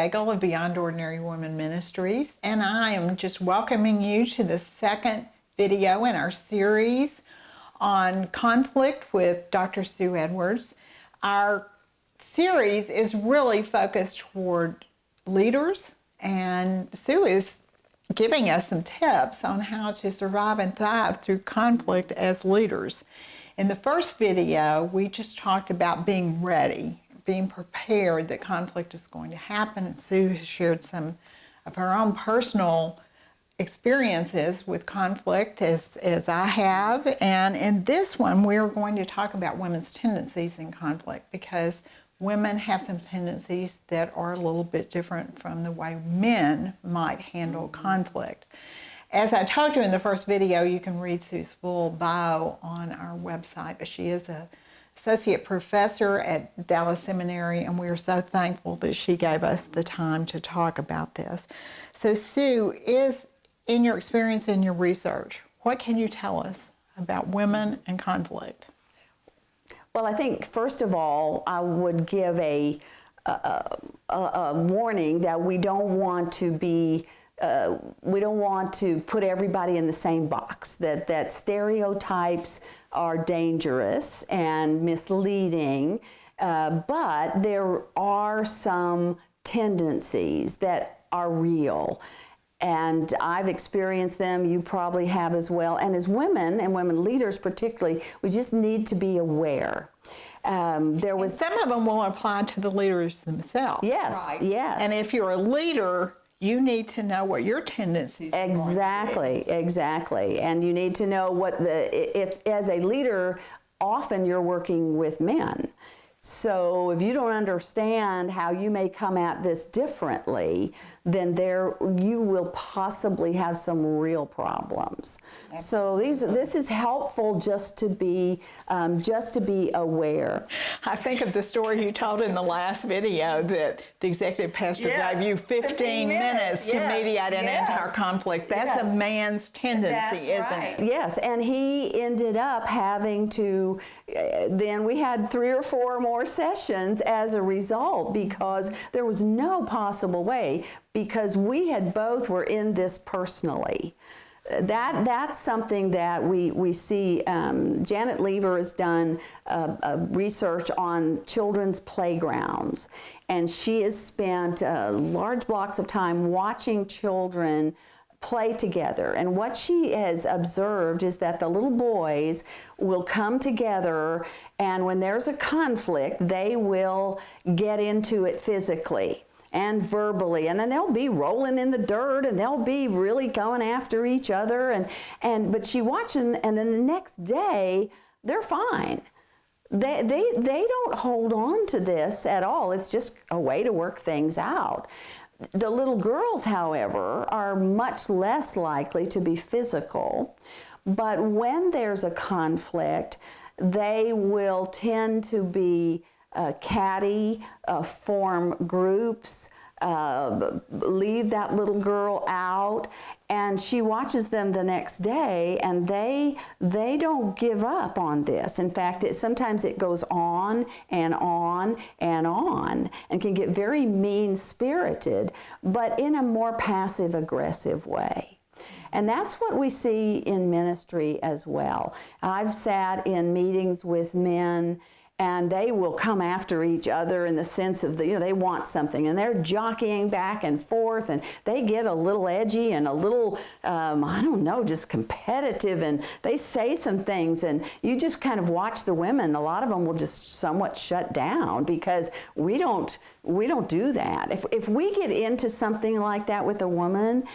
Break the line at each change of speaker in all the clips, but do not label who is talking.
Daigle of Beyond Ordinary Women Ministries, and I am just welcoming you to the second video in our series on conflict with Dr. Sue Edwards. Our series is really focused toward leaders, and Sue is giving us some tips on how to survive and thrive through conflict as leaders. In the first video, we just talked about being ready, being prepared that conflict is going to happen. Sue has shared some of her own personal experiences with conflict as I have. And in this one, we're going to talk about women's tendencies in conflict, because women have some tendencies that are a little bit different from the way men might handle conflict. As I told you in the first video, you can read Sue's full bio on our website, but she is an associate professor at Dallas Seminary, and we are so thankful that she gave us the time to talk about this. So Sue, in your experience and your research, what can you tell us about women and conflict?
Well, I think, first of all, I would give a warning that we don't want to put everybody in the same box, that stereotypes are dangerous and misleading, but there are some tendencies that are real. And I've experienced them, you probably have as well. And as women, and women leaders particularly, we just need to be aware.
Some of them will apply to the leaders themselves.
Yes, right? Yes.
And if you're a leader, you need to know what your tendencies are.
Exactly. And you need to know if as a leader, often you're working with men. So if you don't understand how you may come at this differently, then you will possibly have some real problems. Absolutely. So this is helpful just to be aware.
I think of the story you told in the last video that the executive pastor gave you 15 minutes to mediate an entire conflict. That's a man's tendency, isn't it?
Yes, and he ended up having to, then we had 3 or 4 more sessions as a result, because there was no possible way, because we had both were in this personally. That's something that we see. Janet Lever has done research on children's playgrounds, and she has spent large blocks of time watching children play together. And what she has observed is that the little boys will come together, and when there's a conflict, they will get into it physically and verbally, and then they'll be rolling in the dirt, and they'll be really going after each other, but she watching, and then the next day they're fine. They don't hold on to this at all. It's just a way to work things out. The little girls, however, are much less likely to be physical, but when there's a conflict, they will tend to be catty, form groups, leave that little girl out, and she watches them the next day, and they don't give up on this. In fact, sometimes it goes on and on and on, and can get very mean-spirited, but in a more passive-aggressive way. And that's what we see in ministry as well. I've sat in meetings with men, and they will come after each other in the sense of, they want something, and they're jockeying back and forth, and they get a little edgy and a little, I don't know, just competitive, and they say some things, and you just kind of watch the women. A lot of them will just somewhat shut down, because we don't do that. If we get into something like that with a woman,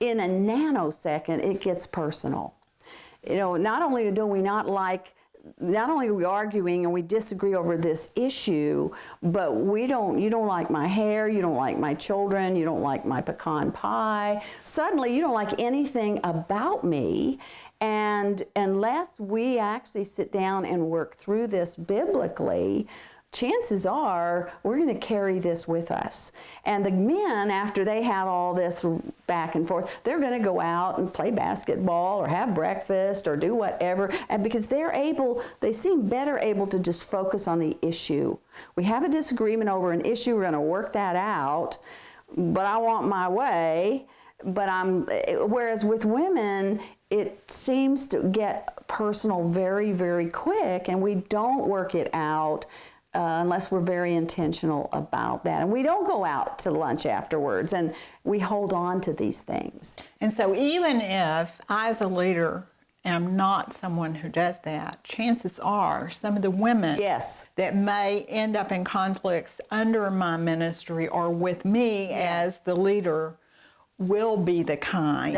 in a nanosecond, it gets personal. Not only are we arguing and we disagree over this issue, but you don't like my hair, you don't like my children, you don't like my pecan pie. Suddenly you don't like anything about me, and unless we actually sit down and work through this biblically, chances are we're going to carry this with us. And the men, after they have all this back and forth, they're going to go out and play basketball or have breakfast or do whatever, and because they seem better able to just focus on the issue. We have a disagreement over an issue, we're going to work that out. but I want my way. But whereas with women, it seems to get personal very, very quick, and we don't work it out unless we're very intentional about that. And we don't go out to lunch afterwards, and we hold on to these things.
And so even if I, as a leader, am not someone who does that, chances are some of the women that may end up in conflicts under my ministry or with me as the leader will be the kind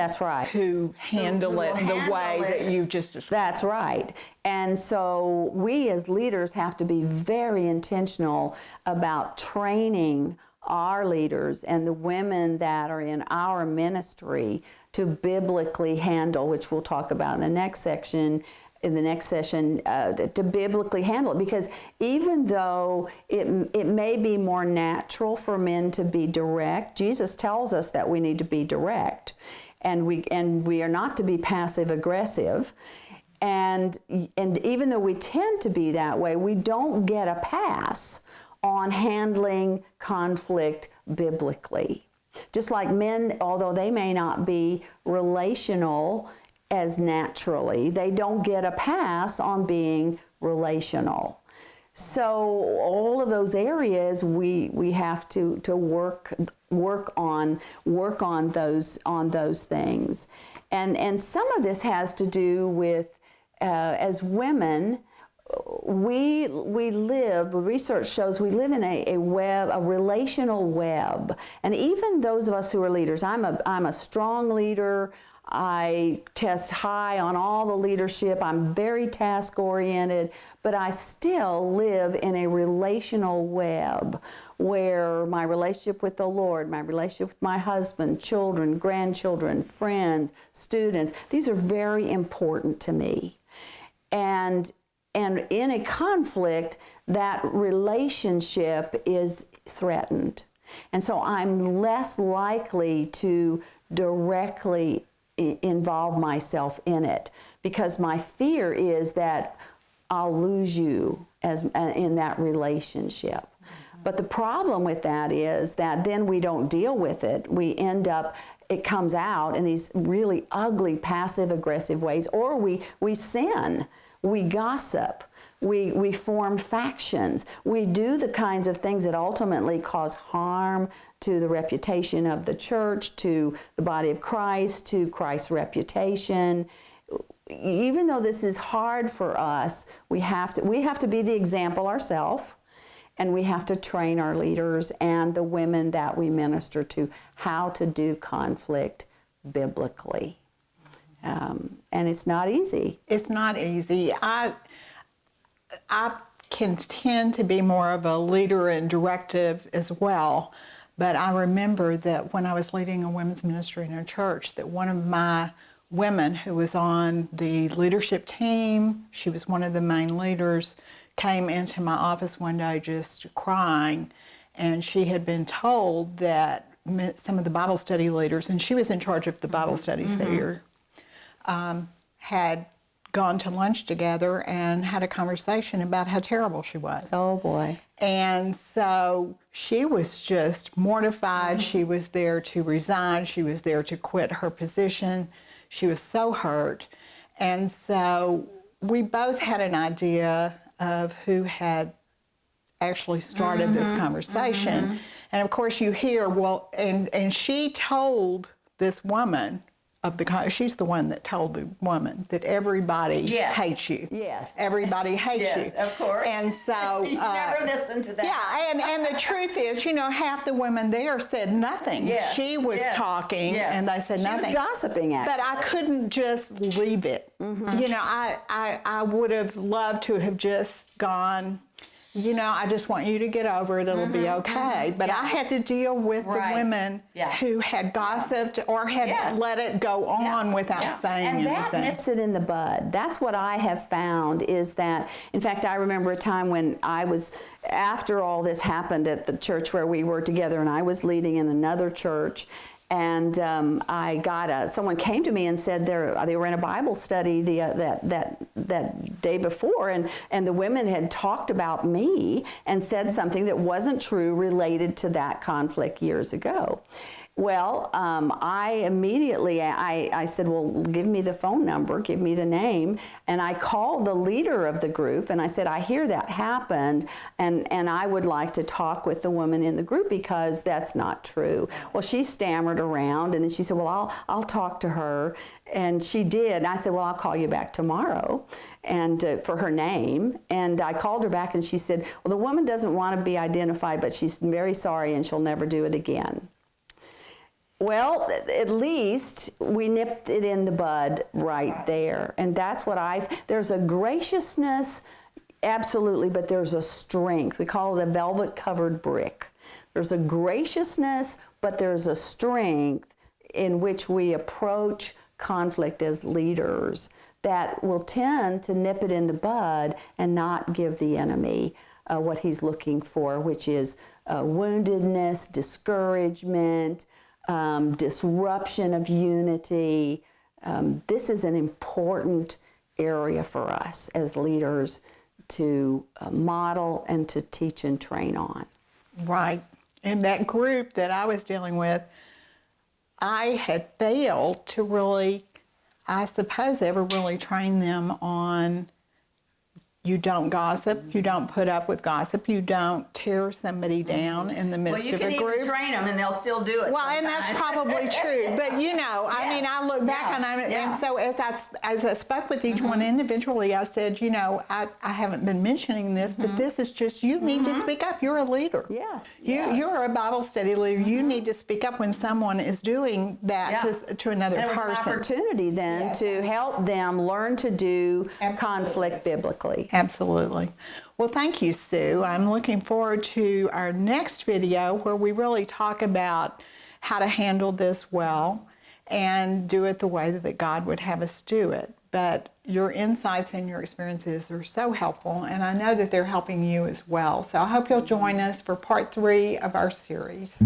who handle it the way that you just described.
That's right. And so we as leaders have to be very intentional about training our leaders and the women that are in our ministry to biblically handle, which we'll talk about in the next section, to biblically handle it. Because even though it may be more natural for men to be direct, Jesus tells us that we need to be direct, and we are not to be passive aggressive. And even though we tend to be that way, we don't get a pass on handling conflict biblically. Just like men, although they may not be relational as naturally, they don't get a pass on being relational. So all of those areas we have to work on those things. And some of this has to do with as women, we live, research shows we live in a relational web. And even those of us who are leaders, I'm a strong leader. I test high on all the leadership. I'm very task oriented, but I still live in a relational web where my relationship with the Lord, my relationship with my husband, children, grandchildren, friends, students, these are very important to me. And in a conflict, that relationship is threatened. And so I'm less likely to directly involve myself in it, because my fear is that I'll lose you in that relationship. But the problem with that is that then we don't deal with it. We end up, it comes out in these really ugly, passive-aggressive ways, or we sin, we gossip, we form factions, we do the kinds of things that ultimately cause harm to the reputation of the church, to the body of Christ, to Christ's reputation. Even though this is hard for us, we have to be the example ourselves, and we have to train our leaders and the women that we minister to how to do conflict biblically. And it's not easy.
It's not easy. I can tend to be more of a leader and directive as well. But I remember that when I was leading a women's ministry in a church, that one of my women who was on the leadership team, she was one of the main leaders, came into my office one day just crying. And she had been told that some of the Bible study leaders, and she was in charge of the Bible studies that year, had gone to lunch together and had a conversation about how terrible she was.
Oh boy.
And so she was just mortified. She was there to resign. She was there to quit her position. She was so hurt. And so we both had an idea of who had actually started this conversation. And of course you hear, well, and she told this woman, she's the one that told the woman that everybody hates you.
Yes.
Everybody hates you.
Yes, of course.
And so
you never listen to that.
Yeah, and the truth is, half the women there said nothing.
Yes.
She was talking, and they said nothing.
She was gossiping, actually.
But I couldn't just leave it. I would have loved to have just gone, I just want you to get over it. It'll be okay. But I had to deal with the women who had gossiped or had let it go on without saying anything.
And that nips it in the bud. That's what I have found is that, in fact, I remember a time when I was, after all this happened at the church where we were together, and I was leading in another church, and I got someone came to me and said they were in a Bible study that that day before, and the women had talked about me and said something that wasn't true related to that conflict years ago. Well, I immediately, I said, well, give me the phone number, give me the name, and I called the leader of the group, and I said, I hear that happened, and I would like to talk with the woman in the group because that's not true. Well, she stammered around, and then she said, well, I'll talk to her, and she did. And I said, well, I'll call you back tomorrow, and for her name, and I called her back, and she said, well, the woman doesn't want to be identified, but she's very sorry, and she'll never do it again. Well, at least we nipped it in the bud right there. And that's what there's a graciousness, absolutely, but there's a strength. We call it a velvet-covered brick. There's a graciousness, but there's a strength in which we approach conflict as leaders that will tend to nip it in the bud and not give the enemy what he's looking for, which is woundedness, discouragement, disruption of unity. This is an important area for us as leaders to model and to teach and train on.
Right. In that group that I was dealing with, I had failed to really, I suppose, ever really train them on you don't gossip, you don't put up with gossip, you don't tear somebody down in the midst of a group.
Well, you can even train them and they'll still do it.
Well,
sometimes.
and that's probably true. But you know, I mean, I look back on it, and so as I spoke with each one individually, I said, you know, I haven't been mentioning this, but this is just, you need to speak up. You're a leader.
Yes.
You're a Bible study leader. You need to speak up when someone is doing that to another
and it was
person.
an opportunity then to help them learn to do conflict biblically.
Absolutely. Well, thank you, Sue. I'm looking forward to our next video where we really talk about how to handle this well and do it the way that God would have us do it. But your insights and your experiences are so helpful, and I know that they're helping you as well. So I hope you'll join us for part 3 of our series.